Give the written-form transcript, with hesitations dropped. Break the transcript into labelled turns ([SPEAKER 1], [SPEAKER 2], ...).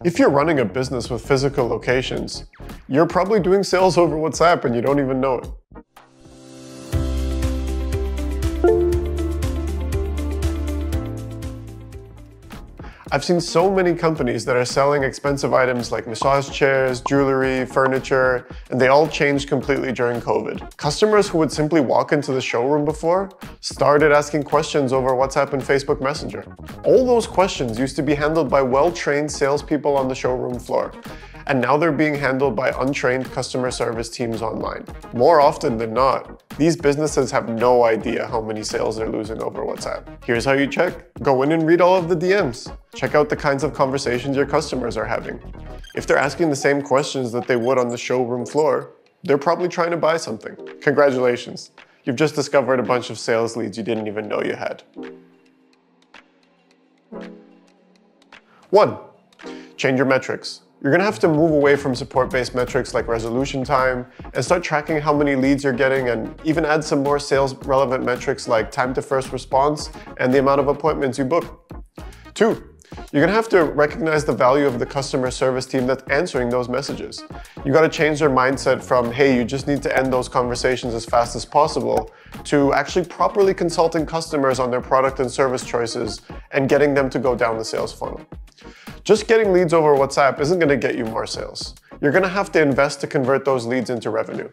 [SPEAKER 1] If you're running a business with physical locations, you're probably doing sales over WhatsApp and you don't even know it. I've seen so many companies that are selling expensive items like massage chairs, jewelry, furniture, and they all changed completely during COVID. Customers who would simply walk into the showroom before started asking questions over WhatsApp and Facebook Messenger. All those questions used to be handled by well-trained salespeople on the showroom floor, and now they're being handled by untrained customer service teams online. More often than not, these businesses have no idea how many sales they're losing over WhatsApp. Here's how you check. Go in and read all of the DMs. Check out the kinds of conversations your customers are having. If they're asking the same questions that they would on the showroom floor, they're probably trying to buy something. Congratulations. You've just discovered a bunch of sales leads you didn't even know you had. 1. Change your metrics. You're gonna have to move away from support-based metrics like resolution time and start tracking how many leads you're getting, and even add some more sales-relevant metrics like time to first response and the amount of appointments you book. 2. You're gonna have to recognize the value of the customer service team that's answering those messages. You gotta change their mindset from, hey, you just need to end those conversations as fast as possible, to actually properly consulting customers on their product and service choices and getting them to go down the sales funnel. Just getting leads over WhatsApp isn't gonna get you more sales. You're gonna have to invest to convert those leads into revenue.